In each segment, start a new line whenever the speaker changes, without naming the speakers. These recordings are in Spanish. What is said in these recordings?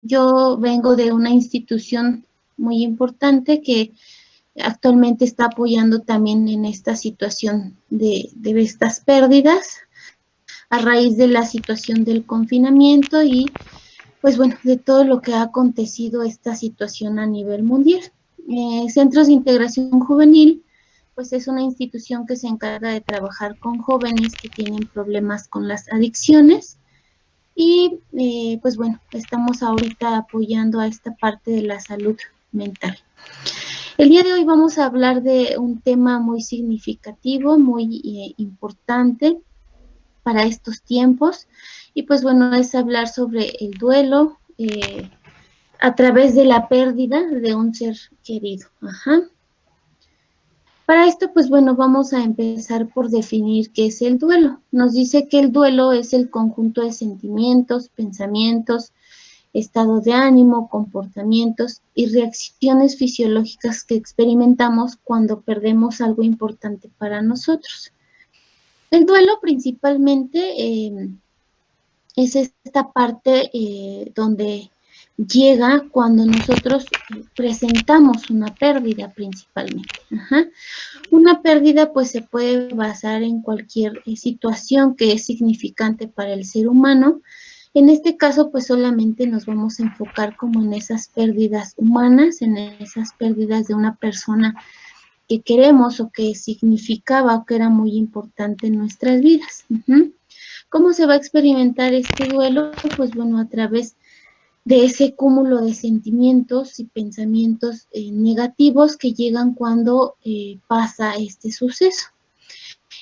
Yo vengo de una institución muy importante que actualmente está apoyando también en esta situación de estas pérdidas a raíz de la situación del confinamiento y pues bueno, de todo lo que ha acontecido esta situación a nivel mundial. Centros de Integración Juvenil, pues es una institución que se encarga de trabajar con jóvenes que tienen problemas con las adicciones y pues bueno, estamos ahorita apoyando a esta parte de la salud mental. El día de hoy vamos a hablar de un tema muy significativo, muy importante para estos tiempos y pues bueno, es hablar sobre el duelo a través de la pérdida de un ser querido. Ajá. Para esto, pues bueno, vamos a empezar por definir qué es el duelo. Nos dice que el duelo es el conjunto de sentimientos, pensamientos, estado de ánimo, comportamientos y reacciones fisiológicas que experimentamos cuando perdemos algo importante para nosotros. El duelo principalmente es esta parte donde llega cuando nosotros presentamos una pérdida principalmente. Ajá. Una pérdida pues se puede basar en cualquier situación que es significante para el ser humano. En este caso pues solamente nos vamos a enfocar como en esas pérdidas humanas, en esas pérdidas de una persona que queremos o que significaba o que era muy importante en nuestras vidas. ¿Cómo se va a experimentar este duelo? Pues bueno, a través de ese cúmulo de sentimientos y pensamientos negativos que llegan cuando pasa este suceso.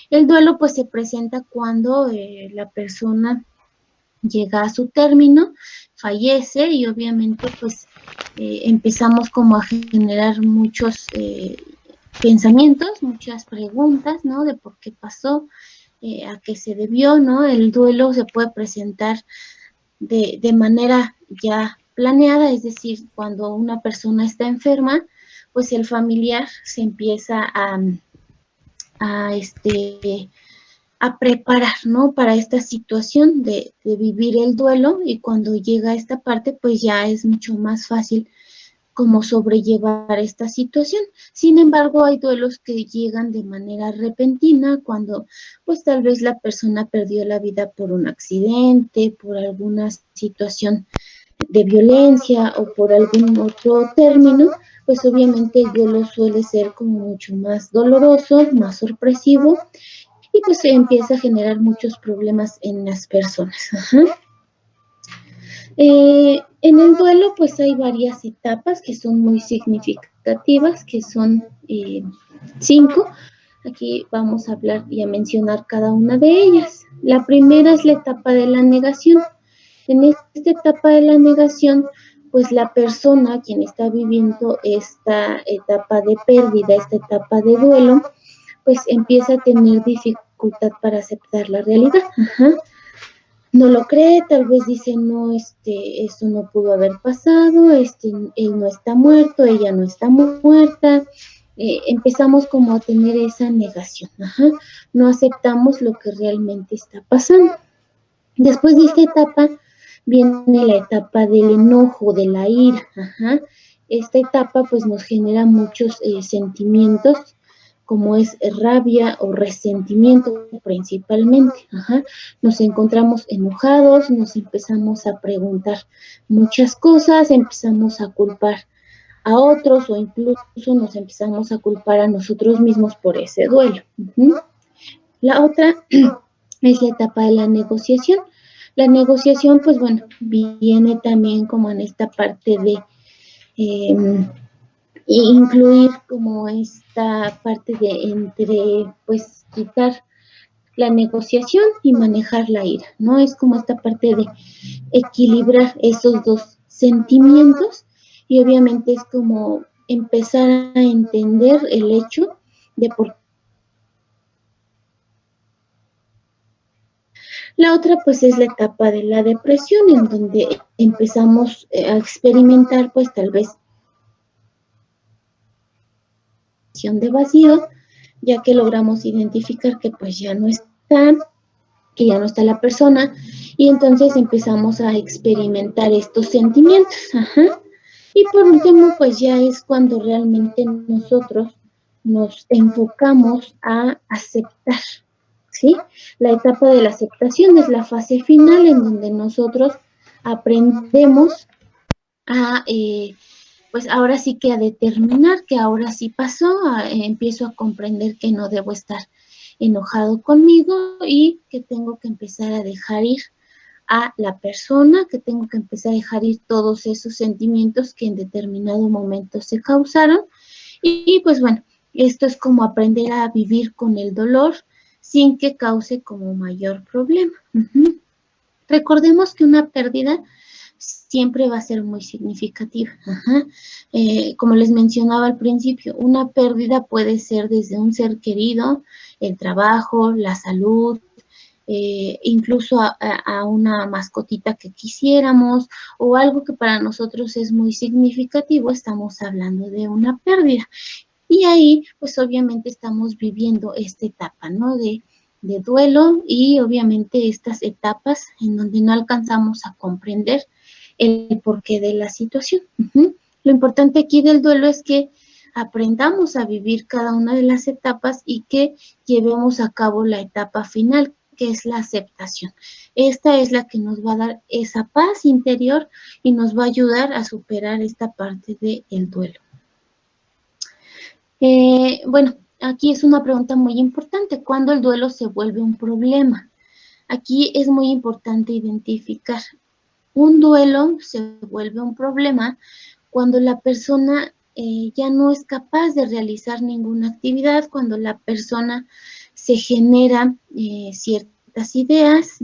El duelo pues se presenta cuando la persona llega a su término, fallece y obviamente pues empezamos como a generar muchos pensamientos, muchas preguntas, ¿no? De por qué pasó, a qué se debió, ¿no? El duelo se puede presentar de manera ya planeada, es decir, cuando una persona está enferma, pues el familiar se empieza a a preparar, ¿no? Para esta situación de vivir el duelo y cuando llega a esta parte, pues ya es mucho más fácil como sobrellevar esta situación. Sin embargo, hay duelos que llegan de manera repentina cuando pues tal vez la persona perdió la vida por un accidente, por alguna situación de violencia o por algún otro término, pues obviamente el duelo suele ser como mucho más doloroso, más sorpresivo y pues se empieza a generar muchos problemas en las personas. Ajá. En el duelo pues hay varias etapas que son muy significativas, que son 5. Aquí vamos a hablar y a mencionar cada una de ellas. La primera es la etapa de la negación. En esta etapa de la negación, pues la persona quien está viviendo esta etapa de pérdida, esta etapa de duelo, pues empieza a tener dificultad para aceptar la realidad. Ajá. No lo cree, tal vez dice, no, esto no pudo haber pasado, él no está muerto, ella no está muerta. Empezamos como a tener esa negación, ajá. No aceptamos lo que realmente está pasando. Después de esta etapa viene la etapa del enojo, de la ira, ajá. Esta etapa pues nos genera muchos sentimientos como es rabia o resentimiento principalmente. Ajá. Nos encontramos enojados, nos empezamos a preguntar muchas cosas, empezamos a culpar a otros o incluso nos empezamos a culpar a nosotros mismos por ese duelo. La otra es la etapa de la negociación. La negociación, pues bueno, viene también como en esta parte de incluir como esta parte de entre, pues, quitar la negociación y manejar la ira, ¿no? Es como esta parte de equilibrar esos dos sentimientos y obviamente es como empezar a entender el hecho de por qué. La otra pues es la etapa de la depresión en donde empezamos a experimentar pues tal vez de vacío, ya que logramos identificar que pues ya no está, que ya no está la persona, y entonces empezamos a experimentar estos sentimientos. Ajá. Y por último, pues ya es cuando realmente nosotros nos enfocamos a aceptar, ¿sí? La etapa de la aceptación es la fase final en donde nosotros aprendemos a, pues ahora sí que a determinar que ahora sí pasó, empiezo a comprender que no debo estar enojado conmigo y que tengo que empezar a dejar ir a la persona, que tengo que empezar a dejar ir todos esos sentimientos que en determinado momento se causaron. Y pues bueno, esto es como aprender a vivir con el dolor sin que cause como mayor problema. Recordemos que una pérdida siempre va a ser muy significativa. Ajá. Como les mencionaba al principio, una pérdida puede ser desde un ser querido, el trabajo, la salud, incluso a una mascotita que quisiéramos o algo que para nosotros es muy significativo, estamos hablando de una pérdida. Y ahí, pues obviamente estamos viviendo esta etapa, ¿no? De duelo y obviamente estas etapas en donde no alcanzamos a comprender el porqué de la situación. Lo importante aquí del duelo es que aprendamos a vivir cada una de las etapas y que llevemos a cabo la etapa final, que es la aceptación. Esta es la que nos va a dar esa paz interior y nos va a ayudar a superar esta parte del duelo. Bueno, aquí es una pregunta muy importante. ¿Cuándo el duelo se vuelve un problema? Aquí es muy importante identificar. Un duelo se vuelve un problema cuando la persona ya no es capaz de realizar ninguna actividad, cuando la persona se genera ciertas ideas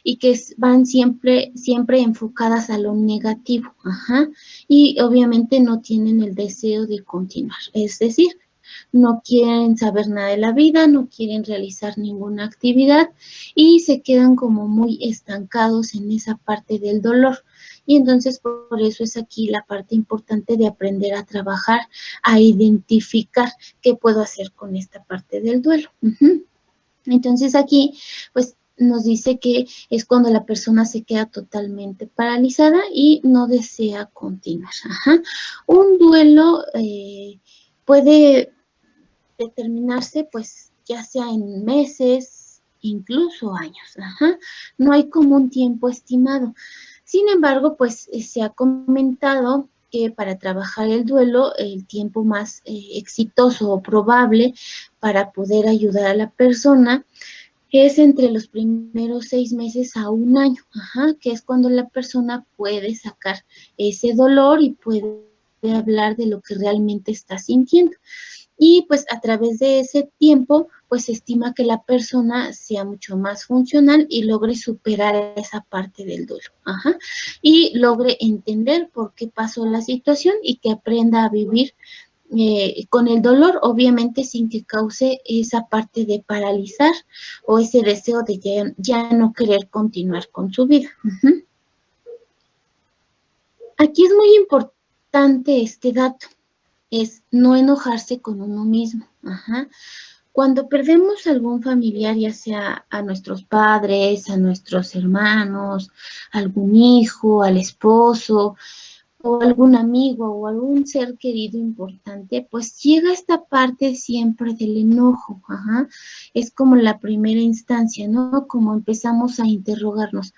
y que van siempre enfocadas a lo negativo. Ajá. Y obviamente no tienen el deseo de continuar. Es decir, no quieren saber nada de la vida, no quieren realizar ninguna actividad y se quedan como muy estancados en esa parte del dolor. Y entonces por eso es aquí la parte importante de aprender a trabajar, a identificar qué puedo hacer con esta parte del duelo. Entonces aquí, pues nos dice que es cuando la persona se queda totalmente paralizada y no desea continuar. Ajá. Un duelo puede determinarse, pues ya sea en meses, incluso años. Ajá. No hay como un tiempo estimado. Sin embargo, pues se ha comentado que para trabajar el duelo, el tiempo más exitoso o probable para poder ayudar a la persona es entre los primeros 6 meses a un año, ajá, que es cuando la persona puede sacar ese dolor y puede hablar de lo que realmente está sintiendo. Y pues a través de ese tiempo, pues se estima que la persona sea mucho más funcional y logre superar esa parte del duelo. Ajá. Y logre entender por qué pasó la situación y que aprenda a vivir con el dolor, obviamente sin que cause esa parte de paralizar o ese deseo de ya no querer continuar con su vida. Aquí es muy importante este dato, es no enojarse con uno mismo. Ajá. Cuando perdemos algún familiar, ya sea a nuestros padres, a nuestros hermanos, algún hijo, al esposo, o algún amigo o algún ser querido importante, pues llega esta parte siempre del enojo. Ajá. Es como la primera instancia, ¿no? Como empezamos a interrogarnos,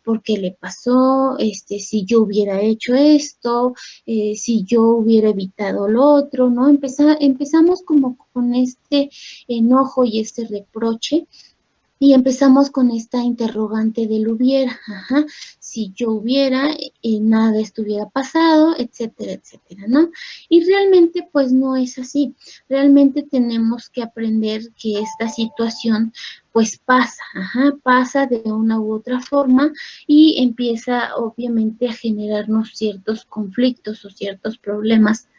por qué le pasó, si yo hubiera hecho esto, si yo hubiera evitado lo otro, ¿no? Empezamos como con este enojo y este reproche y empezamos con esta interrogante del hubiera, ajá, si yo hubiera, nada estuviera pasado, etcétera, etcétera, ¿no? Y realmente pues no es así, realmente tenemos que aprender que esta situación pues pasa, ajá, pasa de una u otra forma y empieza obviamente a generarnos ciertos conflictos o ciertos problemas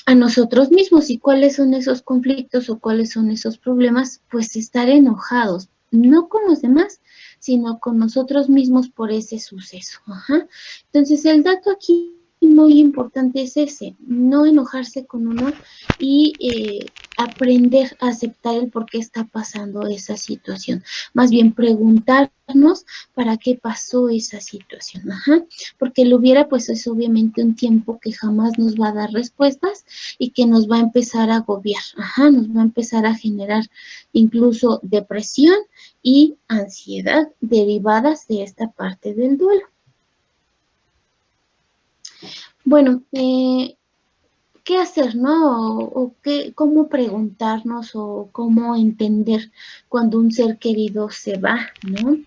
a nosotros mismos. ¿Y cuáles son esos conflictos o cuáles son esos problemas? Pues estar enojados, no con los demás, sino con nosotros mismos por ese suceso. Ajá. Entonces, el dato aquí muy importante es ese, no enojarse con uno y aprender a aceptar el por qué está pasando esa situación. Más bien preguntarnos para qué pasó esa situación. Ajá. Porque el hubiera, pues es obviamente un tiempo que jamás nos va a dar respuestas y que nos va a empezar a agobiar. Ajá, nos va a empezar a generar incluso depresión y ansiedad derivadas de esta parte del duelo. Bueno, ¿qué hacer, no? O qué, cómo preguntarnos o cómo entender cuando un ser querido se va, ¿no?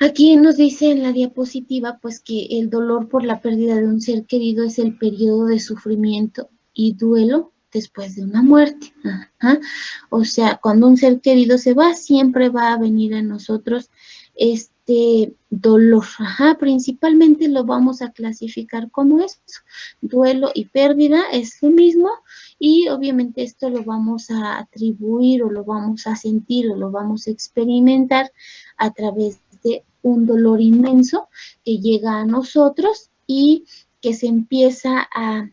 Aquí nos dice en la diapositiva, pues que el dolor por la pérdida de un ser querido es el periodo de sufrimiento y duelo después de una muerte. Ajá. O sea, cuando un ser querido se va, siempre va a venir a nosotros este dolor. Ajá. Principalmente lo vamos a clasificar como eso. Duelo y pérdida es lo mismo y obviamente esto lo vamos a atribuir o lo vamos a sentir o lo vamos a experimentar a través de un dolor inmenso que llega a nosotros y que se empieza a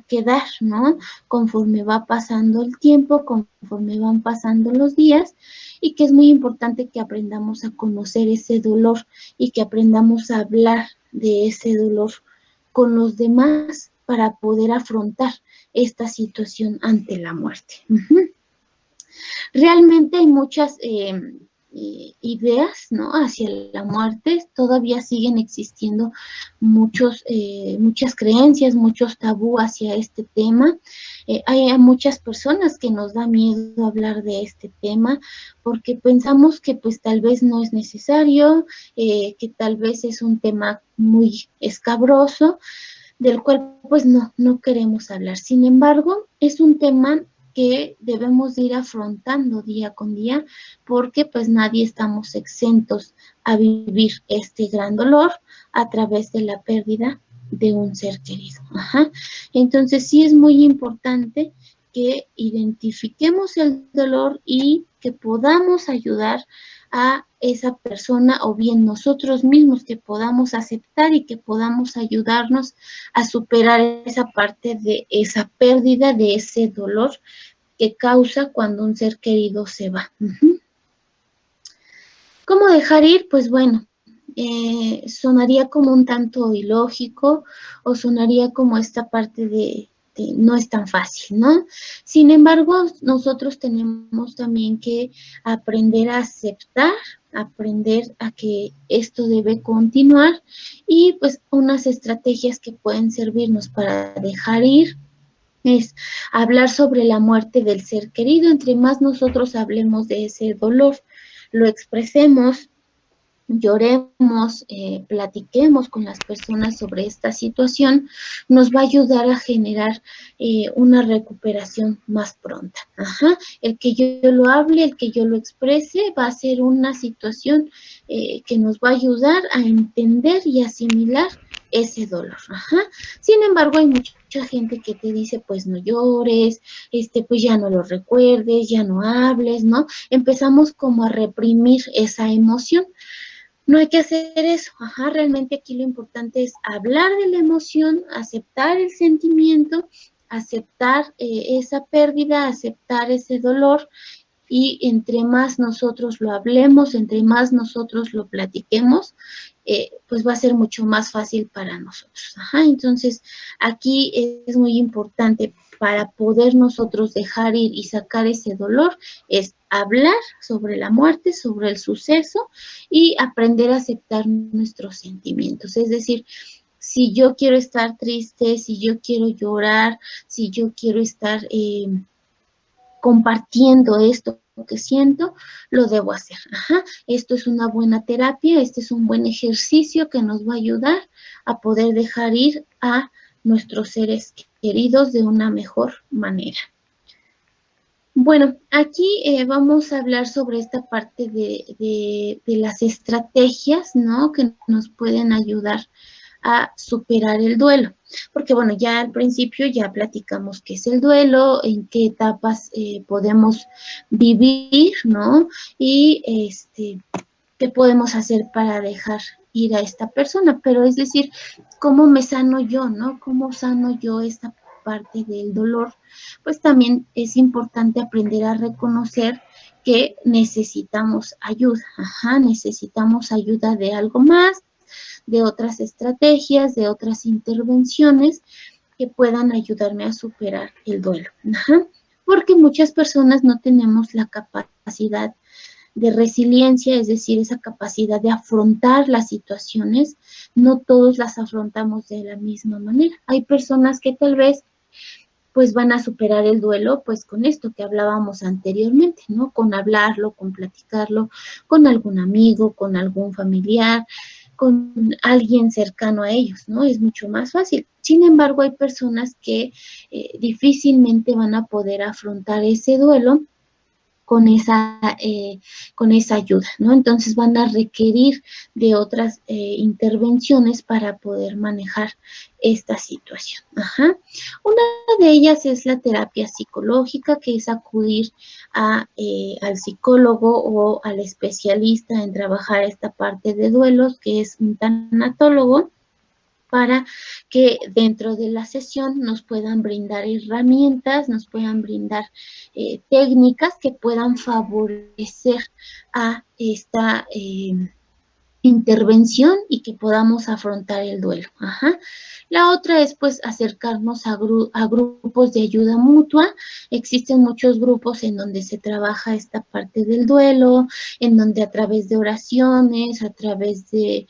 quedar, ¿no? Conforme va pasando el tiempo, conforme van pasando los días, y que es muy importante que aprendamos a conocer ese dolor y que aprendamos a hablar de ese dolor con los demás para poder afrontar esta situación ante la muerte. Uh-huh. Realmente hay muchas ideas, ¿no? Hacia la muerte, todavía siguen existiendo muchas creencias, muchos tabú hacia este tema. Hay muchas personas que nos da miedo hablar de este tema porque pensamos que pues tal vez no es necesario, que tal vez es un tema muy escabroso, del cual pues no queremos hablar. Sin embargo, es un tema que debemos ir afrontando día con día porque pues nadie estamos exentos a vivir este gran dolor a través de la pérdida de un ser querido. Ajá. Entonces sí es muy importante que identifiquemos el dolor y que podamos ayudar a esa persona o bien nosotros mismos que podamos aceptar y que podamos ayudarnos a superar esa parte de esa pérdida, de ese dolor que causa cuando un ser querido se va. Uh-huh. ¿Cómo dejar ir? Pues bueno, sonaría como un tanto ilógico o sonaría como esta parte de no es tan fácil, ¿no? Sin embargo, nosotros tenemos también que aprender a aceptar, aprender a que esto debe continuar y pues unas estrategias que pueden servirnos para dejar ir es hablar sobre la muerte del ser querido. Entre más nosotros hablemos de ese dolor, lo expresemos, lloremos, platiquemos con las personas sobre esta situación, nos va a ayudar a generar una recuperación más pronta. Ajá. El que yo lo hable, el que yo lo exprese, va a ser una situación que nos va a ayudar a entender y asimilar ese dolor. Ajá. Sin embargo, hay mucha gente que te dice, pues no llores, pues ya no lo recuerdes, ya no hables, ¿no? Empezamos como a reprimir esa emoción. No hay que hacer eso. Ajá, realmente aquí lo importante es hablar de la emoción, aceptar el sentimiento, aceptar esa pérdida, aceptar ese dolor y entre más nosotros lo hablemos, entre más nosotros lo platiquemos, pues va a ser mucho más fácil para nosotros. Ajá, entonces, aquí es muy importante para poder nosotros dejar ir y sacar ese dolor, es hablar sobre la muerte, sobre el suceso y aprender a aceptar nuestros sentimientos. Es decir, si yo quiero estar triste, si yo quiero llorar, si yo quiero estar compartiendo esto que siento, lo debo hacer. Ajá. Esto es una buena terapia, este es un buen ejercicio que nos va a ayudar a poder dejar ir a nuestros seres queridos de una mejor manera. Bueno, aquí vamos a hablar sobre esta parte de las estrategias, ¿no? Que nos pueden ayudar a superar el duelo. Porque bueno, ya al principio ya platicamos qué es el duelo, en qué etapas podemos vivir, ¿no? Y qué podemos hacer para dejar ir a esta persona, pero es decir, ¿cómo me sano yo, no? ¿Cómo sano yo esta parte del dolor? Pues también es importante aprender a reconocer que necesitamos ayuda, necesitamos ayuda de algo más, de otras estrategias, de otras intervenciones que puedan ayudarme a superar el duelo, porque muchas personas no tenemos la capacidad de resiliencia, es decir, esa capacidad de afrontar las situaciones, no todos las afrontamos de la misma manera. Hay personas que tal vez pues van a superar el duelo, pues con esto que hablábamos anteriormente, ¿no? Con hablarlo, con platicarlo, con algún amigo, con algún familiar, con alguien cercano a ellos, ¿no? Es mucho más fácil. Sin embargo, hay personas que difícilmente van a poder afrontar ese duelo con esa ayuda, ¿no? Entonces van a requerir de otras intervenciones para poder manejar esta situación. Una de ellas es la terapia psicológica, que es acudir al psicólogo o al especialista en trabajar esta parte de duelos, que es un tanatólogo, para que dentro de la sesión nos puedan brindar herramientas, nos puedan brindar técnicas que puedan favorecer a esta intervención y que podamos afrontar el duelo. La otra es pues acercarnos a grupos de ayuda mutua. Existen muchos grupos en donde se trabaja esta parte del duelo, en donde a través de oraciones, a través de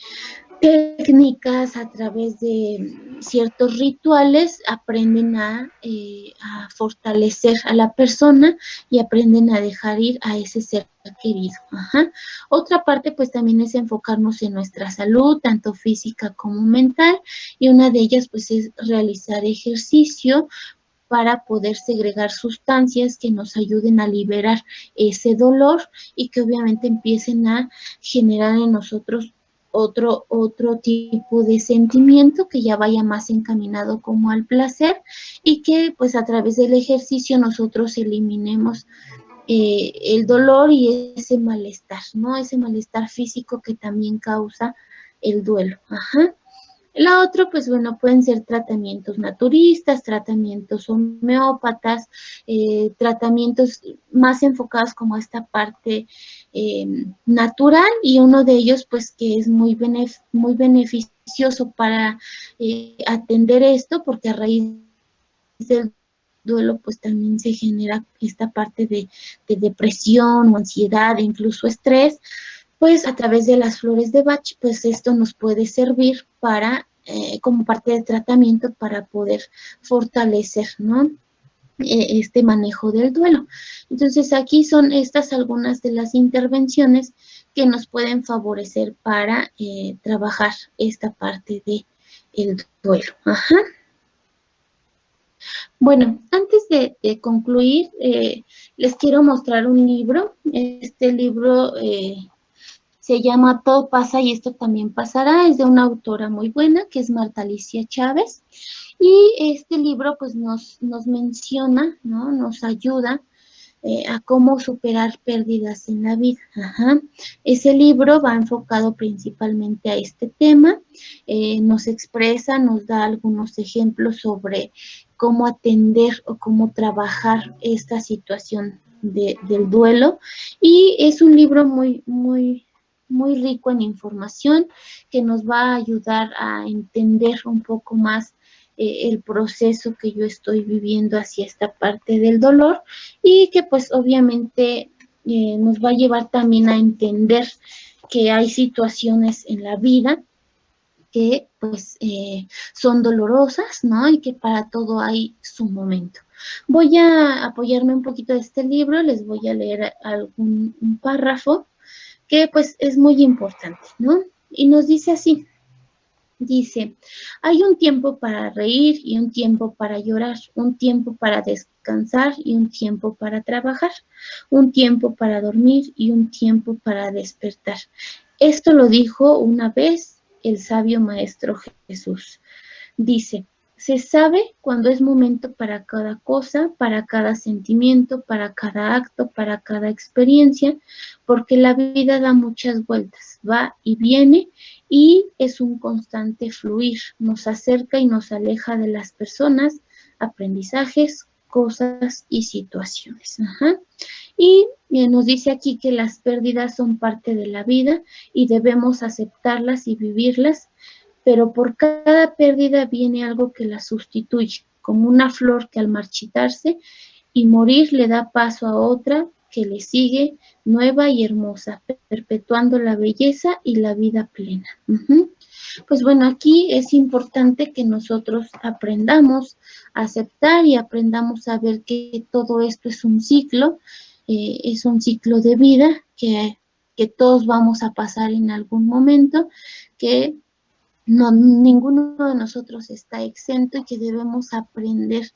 técnicas, a través de ciertos rituales, aprenden a fortalecer a la persona y aprenden a dejar ir a ese ser querido. Otra parte pues también es enfocarnos en nuestra salud, tanto física como mental, y una de ellas pues es realizar ejercicio para poder segregar sustancias que nos ayuden a liberar ese dolor y que obviamente empiecen a generar en nosotros otro tipo de sentimiento que ya vaya más encaminado como al placer, y que pues a través del ejercicio nosotros eliminemos el dolor y ese malestar, ¿no? Ese malestar físico que también causa el duelo. La otra, pues bueno, pueden ser tratamientos naturistas, tratamientos homeópatas, tratamientos más enfocados como a esta parte natural, y uno de ellos, pues que es muy beneficioso para atender esto, porque a raíz del duelo, pues también se genera esta parte de depresión o ansiedad, e incluso estrés. Pues a través de las flores de Bach, pues esto nos puede servir para, como parte del tratamiento, para poder fortalecer, ¿no? Este manejo del duelo. Entonces aquí son estas algunas de las intervenciones que nos pueden favorecer para trabajar esta parte de el duelo. Bueno, antes de concluir, les quiero mostrar un libro. Este libro se llama Todo pasa y esto también pasará. Es de una autora muy buena, que es Marta Alicia Chávez. Y este libro pues nos menciona, ¿no? Nos ayuda a cómo superar pérdidas en la vida. Ese libro va enfocado principalmente a este tema. Nos expresa, nos da algunos ejemplos sobre cómo atender o cómo trabajar esta situación del duelo. Y es un libro muy rico en información, que nos va a ayudar a entender un poco más el proceso que yo estoy viviendo hacia esta parte del dolor, y que pues obviamente nos va a llevar también a entender que hay situaciones en la vida que pues son dolorosas, ¿no? Y que para todo hay su momento. Voy a apoyarme un poquito de este libro, les voy a leer un párrafo que pues es muy importante, ¿no? Y nos dice así. Dice, hay un tiempo para reír y un tiempo para llorar, un tiempo para descansar y un tiempo para trabajar, un tiempo para dormir y un tiempo para despertar. Esto lo dijo una vez el sabio maestro Jesús. Dice, se sabe cuándo es momento para cada cosa, para cada sentimiento, para cada acto, para cada experiencia, porque la vida da muchas vueltas, va y viene, y es un constante fluir, nos acerca y nos aleja de las personas, aprendizajes, cosas y situaciones. Ajá. Y nos dice aquí que las pérdidas son parte de la vida y debemos aceptarlas y vivirlas, pero por cada pérdida viene algo que la sustituye, como una flor que al marchitarse y morir le da paso a otra que le sigue, nueva y hermosa, perpetuando la belleza y la vida plena. Pues bueno, aquí es importante que nosotros aprendamos a aceptar y aprendamos a ver que todo esto es un ciclo de vida que todos vamos a pasar en algún momento, que no, ninguno de nosotros está exento y que debemos aprender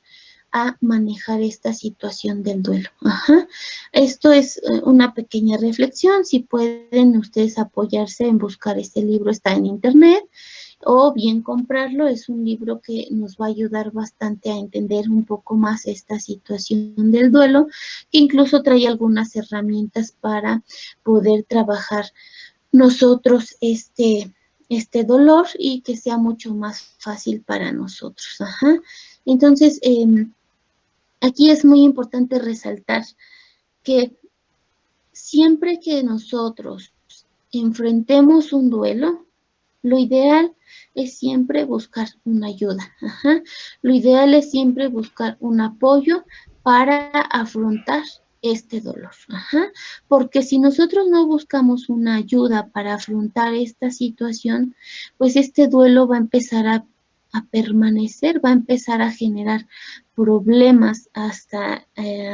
a manejar esta situación del duelo. Ajá. Esto es una pequeña reflexión. Si pueden ustedes apoyarse en buscar este libro, está en internet, o bien comprarlo. Es un libro que nos va a ayudar bastante a entender un poco más esta situación del duelo, que incluso trae algunas herramientas para poder trabajar nosotros este dolor y que sea mucho más fácil para nosotros. Ajá. Entonces, aquí es muy importante resaltar que siempre que nosotros enfrentemos un duelo, lo ideal es siempre buscar una ayuda. Ajá. Lo ideal es siempre buscar un apoyo para afrontar este dolor. Ajá. Porque si nosotros no buscamos una ayuda para afrontar esta situación, pues este duelo va a empezar a permanecer, va a empezar a generar problemas hasta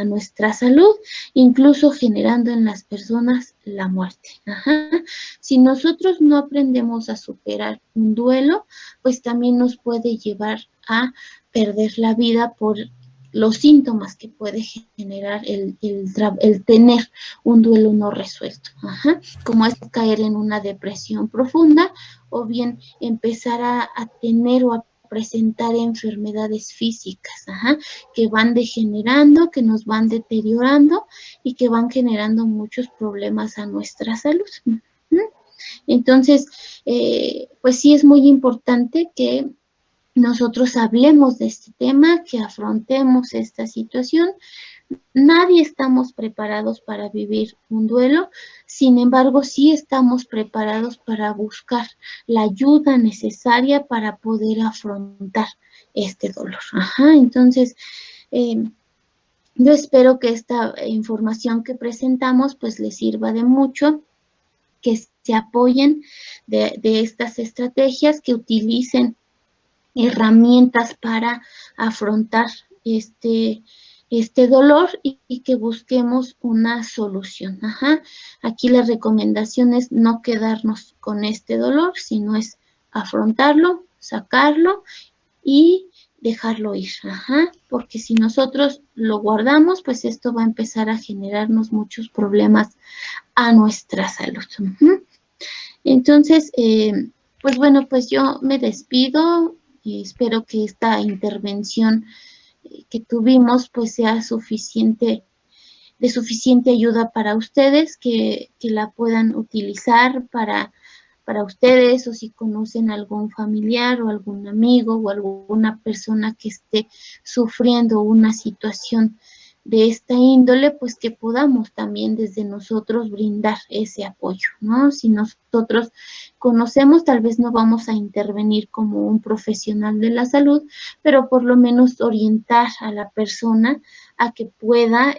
nuestra salud, incluso generando en las personas la muerte. Ajá. Si nosotros no aprendemos a superar un duelo, pues también nos puede llevar a perder la vida por los síntomas que puede generar el tener un duelo no resuelto. Ajá. Como es caer en una depresión profunda o bien empezar a tener o a presentar enfermedades físicas, ajá, que van degenerando, que nos van deteriorando y que van generando muchos problemas a nuestra salud. Entonces, pues sí es muy importante que nosotros hablemos de este tema, que afrontemos esta situación. Nadie estamos preparados para vivir un duelo, sin embargo, sí estamos preparados para buscar la ayuda necesaria para poder afrontar este dolor. Ajá, entonces, yo espero que esta información que presentamos pues les sirva de mucho, que se apoyen de estas estrategias, que utilicen herramientas para afrontar este dolor y que busquemos una solución. Ajá. Aquí la recomendación es no quedarnos con este dolor, sino es afrontarlo, sacarlo y dejarlo ir. Ajá. Porque si nosotros lo guardamos, pues esto va a empezar a generarnos muchos problemas a nuestra salud. Entonces, pues bueno, pues yo me despido y espero que esta intervención que tuvimos pues sea de suficiente ayuda para ustedes, que la puedan utilizar para ustedes, o si conocen algún familiar o algún amigo o alguna persona que esté sufriendo una situación de esta índole, pues que podamos también desde nosotros brindar ese apoyo, ¿no? Si nosotros conocemos, tal vez no vamos a intervenir como un profesional de la salud, pero por lo menos orientar a la persona a que pueda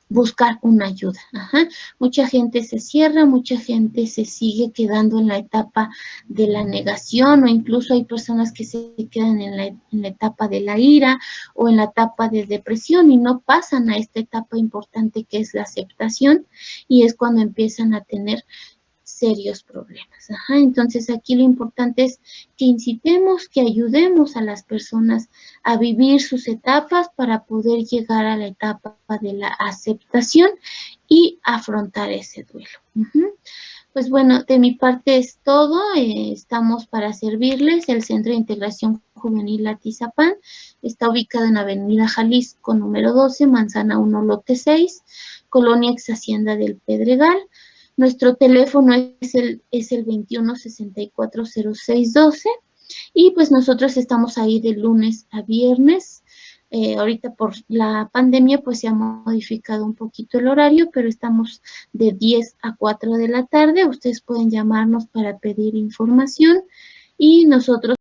buscar una ayuda. Ajá. Mucha gente se cierra, mucha gente se sigue quedando en la etapa de la negación, o incluso hay personas que se quedan en la etapa de la ira o en la etapa de depresión y no pasan a esta etapa importante que es la aceptación, y es cuando empiezan a tener serios problemas. Ajá. Entonces aquí lo importante es que incitemos, que ayudemos a las personas a vivir sus etapas para poder llegar a la etapa de la aceptación y afrontar ese duelo. Pues bueno, de mi parte es todo. Estamos para servirles. El Centro de Integración Juvenil Atizapán está ubicado en Avenida Jalisco, número 12, Manzana 1, lote 6, Colonia Ex Hacienda del Pedregal. Nuestro teléfono es el 21 64 06 12 y pues nosotros estamos ahí de lunes a viernes. Ahorita por la pandemia pues se ha modificado un poquito el horario, pero estamos de 10 a 4 de la tarde. Ustedes pueden llamarnos para pedir información y nosotros